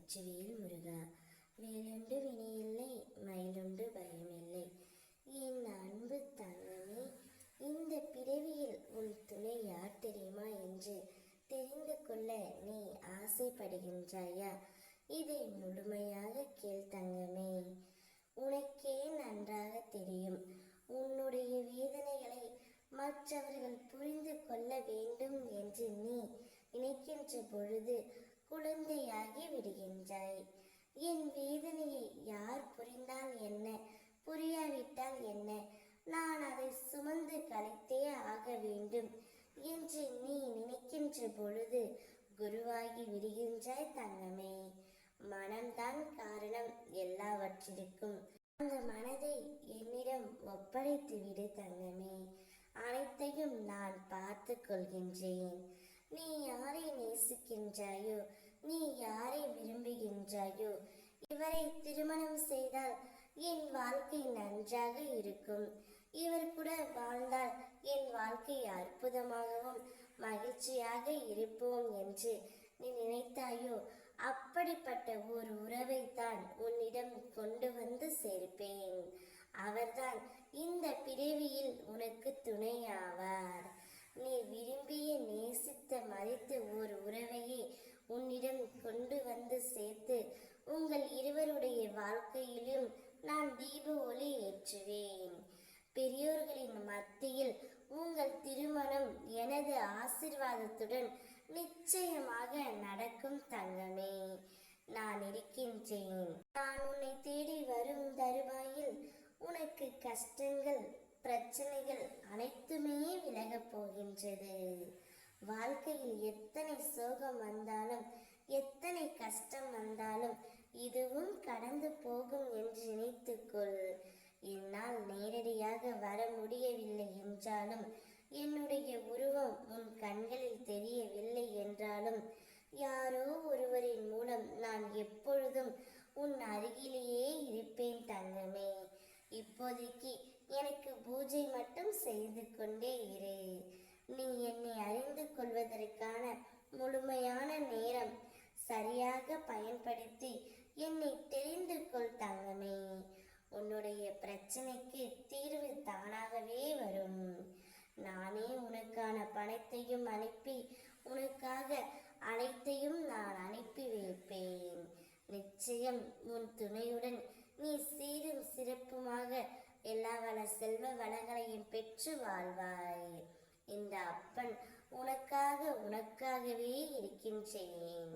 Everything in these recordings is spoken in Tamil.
வெற்றிவேல் முருகா. வேலுண்டு வினையில்லை, மயிலுண்டு பயமில்லை. என் அன்பு தங்கமே, இந்த பிறவியில் உன் துணை யார் தெரியுமா என்று தெரிந்து கொள்ள நீ ஆசைப்படுகின்றாயா? இதை முழுமையாக கேள் தங்கமே. உனக்கே நன்றாக தெரியும், உன்னுடைய வேதனைகளை மற்றவர்கள் புரிந்து கொள்ள வேண்டும் என்று நீ நினைக்கின்ற பொழுது குழந்தையாகி விடுகின்றாய். என் வேதனையை யார் புரிந்தால் என்ன, புரியாவிட்டால் என்ன, நான் அதை சுமந்து கழித்தே ஆக வேண்டும் என்று நீ நினைக்கின்ற பொழுது குருவாகி விடுகின்றாய் தங்கமே. மனம்தான் காரணம் எல்லாவற்றிற்கும். அந்த மனதை என்னிடம் ஒப்படைத்து விடு தங்கமே. அனைத்தையும் நான் பார்த்து கொள்கின்றேன். நீ யாரை நேசிக்கின்றாயோ, நீ யாரை விரும்புகின்றாயோ, இவரை திருமணம் செய்தால் என் வாழ்க்கை நன்றாக இருக்கும், இவர் கூட வாழ்ந்தால் என் வாழ்க்கை அற்புதமாகவும் மகிழ்ச்சியாக இருப்போம் என்று நீ நினைத்தாயோ, அப்படிப்பட்ட ஒரு உறவைத்தான் உன்னிடம் கொண்டு வந்து சேர்ப்பேன். அவர்தான் இந்த பிறவியில் உனக்கு துணையாவார். நீ விரும்பிய நேசித்த மதித்த ஒரு உறவையே உன்னிடம் கொண்டு வந்து சேர்த்து உங்கள் இருவருடைய வாழ்க்கையிலும் நான் தீப ஒளி ஏற்றுவேன். பெரியோர்களின் மத்தியில் உங்கள் திருமணம் எனது ஆசீர்வாதத்துடன் நிச்சயமாக நடக்கும் தங்கமே. நான் இருக்கின்றேன். நான் உன்னை தேடி வரும் தருவாயில் உனக்கு கஷ்டங்கள், பிரச்சனைகள் அனைத்துமே விலகப் போகின்றது. வாழ்க்கையில் எத்தனை சோகம் வந்தாலும், எத்தனை கஷ்டம் வந்தாலும் இதுவும் கடந்து போகும் என்று நினைத்துக்கொள். என்னால் நேரடியாக வர முடியவில்லை என்றாலும், என்னுடைய உருவம் உன் கண்களில் தெரியவில்லை என்றாலும், யாரோ ஒருவரின் மூலம் நான் எப்பொழுதும் உன் அருகிலேயே இருப்பேன் தங்கமே. இப்போதைக்கு எனக்கு பூஜை மட்டும் செய்து கொண்டே இரு. நீ என்னை அறிந்து கொள்வதற்கான முழுமையான நேரம் சரியாக பயன்படுத்தி என்னை தெரிந்து கொள் தங்கமே. உன்னுடைய பிரச்சனைக்கு தீர்வு தானாகவே வரும். நானே உனக்கான பணத்தையும் அனுப்பி உனக்காக அனைத்தையும் நான் அனுப்பி வைப்பேன். நிச்சயம் உன் துணையுடன் நீ சீரும் சிறப்புமாக எல்லா வள செல்வ வளங்களையும் பெற்று வாழ்வாய். இந்த அப்பன் உனக்காகவே இருக்கின்றேன்.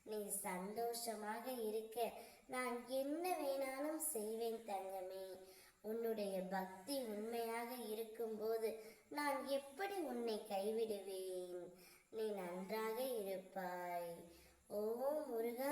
நீ சந்தோஷமாக இருக்க நான் என்ன வேணாலும் செய்வேன் தங்கமே. உன்னுடைய பக்தி உண்மையாக இருக்கும்போது நான் எப்படி உன்னை கைவிடுவேன்? நீ நன்றாக இருப்பாய். ஓம் முருகா.